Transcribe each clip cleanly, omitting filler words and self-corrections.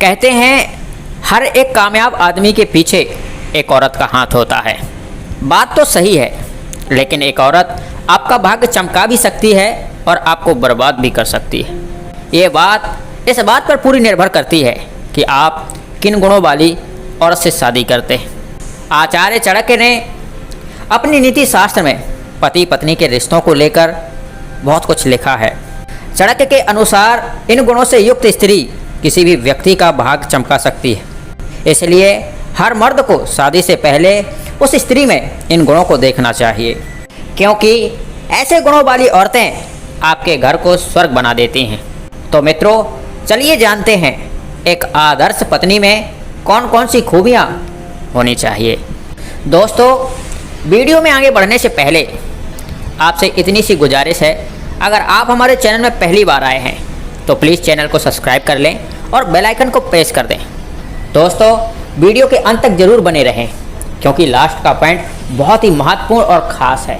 कहते हैं हर एक कामयाब आदमी के पीछे एक औरत का हाथ होता है। बात तो सही है, लेकिन एक औरत आपका भाग्य चमका भी सकती है और आपको बर्बाद भी कर सकती है। ये बात इस बात पर पूरी निर्भर करती है कि आप किन गुणों वाली औरत से शादी करते हैं। आचार्य चाणक्य ने अपनी नीति शास्त्र में पति पत्नी के रिश्तों को लेकर बहुत कुछ लिखा है। चाणक्य के अनुसार इन गुणों से युक्त स्त्री किसी भी व्यक्ति का भाग्य चमका सकती है। इसलिए हर मर्द को शादी से पहले उस स्त्री में इन गुणों को देखना चाहिए, क्योंकि ऐसे गुणों वाली औरतें आपके घर को स्वर्ग बना देती हैं। तो मित्रों, चलिए जानते हैं एक आदर्श पत्नी में कौन कौन सी खूबियाँ होनी चाहिए। दोस्तों, वीडियो में आगे बढ़ने से पहले आपसे इतनी सी गुजारिश है, अगर आप हमारे चैनल में पहली बार आए हैं तो प्लीज़ चैनल को सब्सक्राइब कर लें और बेल आइकन को प्रेस कर दें। दोस्तों, वीडियो के अंत तक ज़रूर बने रहें, क्योंकि लास्ट का पॉइंट बहुत ही महत्वपूर्ण और ख़ास है।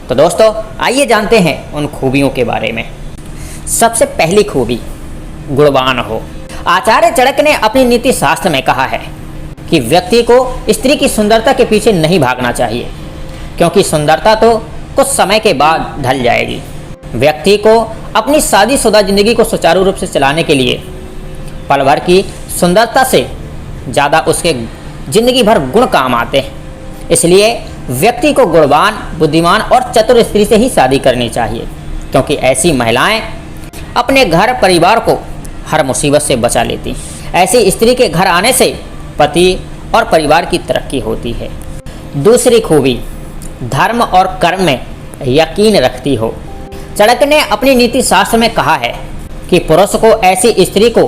तो दोस्तों, आइए जानते हैं उन खूबियों के बारे में। सबसे पहली खूबी, गुणवान हो। आचार्य चाणक्य ने अपनी नीति शास्त्र में कहा है कि व्यक्ति को स्त्री की सुंदरता के पीछे नहीं भागना चाहिए, क्योंकि सुंदरता तो कुछ समय के बाद ढल जाएगी। व्यक्ति को अपनी शादीशुदा जिंदगी को सुचारू रूप से चलाने के लिए पल भर की सुंदरता से ज़्यादा उसके जिंदगी भर गुण काम आते हैं। इसलिए व्यक्ति को गुणवान, बुद्धिमान और चतुर स्त्री से ही शादी करनी चाहिए, क्योंकि ऐसी महिलाएं अपने घर परिवार को हर मुसीबत से बचा लेती हैं। ऐसी स्त्री के घर आने से पति और परिवार की तरक्की होती है। दूसरी खूबी, धर्म और कर्म में यकीन रखती हो। चाणक्य ने अपनी नीति शास्त्र में कहा है कि पुरुष को ऐसी स्त्री को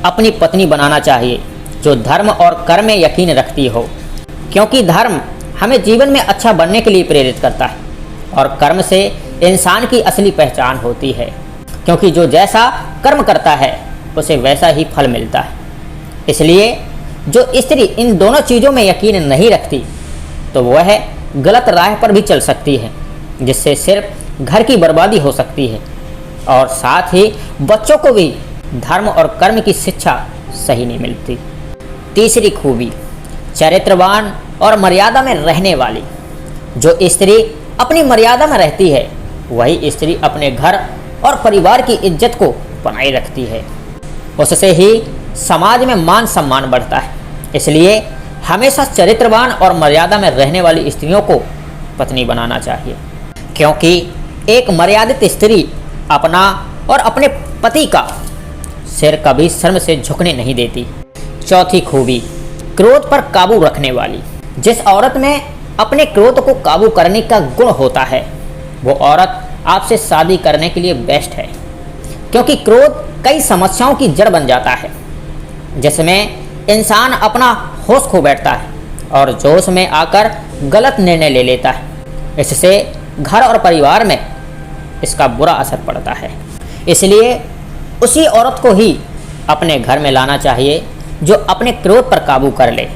अपनी पत्नी बनाना चाहिए जो धर्म और कर्म में यकीन रखती हो, क्योंकि धर्म हमें जीवन में अच्छा बनने के लिए प्रेरित करता है और कर्म से इंसान की असली पहचान होती है, क्योंकि जो जैसा कर्म करता है उसे वैसा ही फल मिलता है। इसलिए जो स्त्री इन दोनों चीज़ों में यकीन नहीं रखती तो वह गलत राह पर भी चल सकती है, जिससे सिर्फ घर की बर्बादी हो सकती है और साथ ही बच्चों को भी धर्म और कर्म की शिक्षा सही नहीं मिलती। तीसरी खूबी, चरित्रवान और मर्यादा में रहने वाली। जो स्त्री अपनी मर्यादा में रहती है वही स्त्री अपने घर और परिवार की इज्जत को बनाए रखती है। उससे ही समाज में मान सम्मान बढ़ता है। इसलिए हमेशा चरित्रवान और मर्यादा में रहने वाली स्त्रियों को पत्नी बनाना चाहिए, क्योंकि एक मर्यादित स्त्री अपना और अपने पति का सिर कभी शर्म से झुकने नहीं देती। चौथी खूबी, क्रोध पर काबू रखने वाली। जिस औरत में अपने क्रोध को काबू करने का गुण होता है वो औरत आपसे शादी करने के लिए बेस्ट है, क्योंकि क्रोध कई समस्याओं की जड़ बन जाता है, जिसमें इंसान अपना होश खो बैठता है और जोश में आकर गलत निर्णय ले लेता है। इससे घर और परिवार में इसका बुरा असर पड़ता है। इसलिए उसी औरत को ही अपने घर में लाना चाहिए जो अपने क्रोध पर काबू कर ले,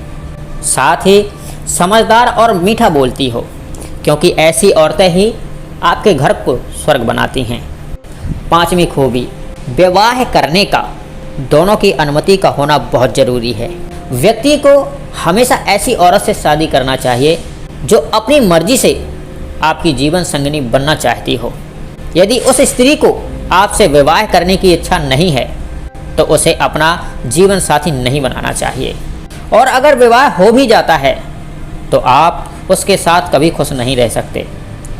साथ ही समझदार और मीठा बोलती हो, क्योंकि ऐसी औरतें ही आपके घर को स्वर्ग बनाती हैं। पांचवी खूबी, विवाह करने का दोनों की अनुमति का होना बहुत ज़रूरी है। व्यक्ति को हमेशा ऐसी औरत से शादी करना चाहिए जो अपनी मर्जी से आपकी जीवन संगिनी बनना चाहती हो। यदि उस स्त्री को आपसे विवाह करने की इच्छा नहीं है तो उसे अपना जीवन साथी नहीं बनाना चाहिए, और अगर विवाह हो भी जाता है तो आप उसके साथ कभी खुश नहीं रह सकते,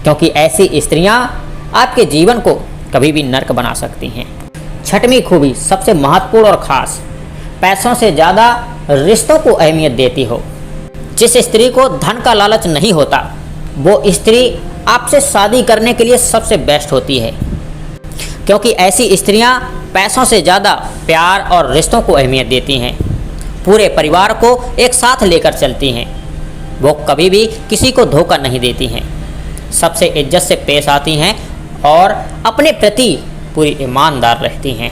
क्योंकि ऐसी स्त्रियां आपके जीवन को कभी भी नर्क बना सकती हैं। छठवीं खूबी, सबसे महत्वपूर्ण और ख़ास, पैसों से ज़्यादा रिश्तों को अहमियत देती हो। जिस स्त्री को धन का लालच नहीं होता वो स्त्री आपसे शादी करने के लिए सबसे बेस्ट होती है, क्योंकि ऐसी स्त्रियां पैसों से ज़्यादा प्यार और रिश्तों को अहमियत देती हैं। पूरे परिवार को एक साथ लेकर चलती हैं। वो कभी भी किसी को धोखा नहीं देती हैं, सबसे इज्जत से पेश आती हैं और अपने प्रति पूरी ईमानदार रहती हैं।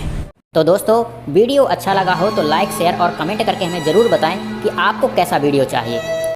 तो दोस्तों, वीडियो अच्छा लगा हो तो लाइक, शेयर और कमेंट करके हमें ज़रूर बताएं कि आपको कैसा वीडियो चाहिए।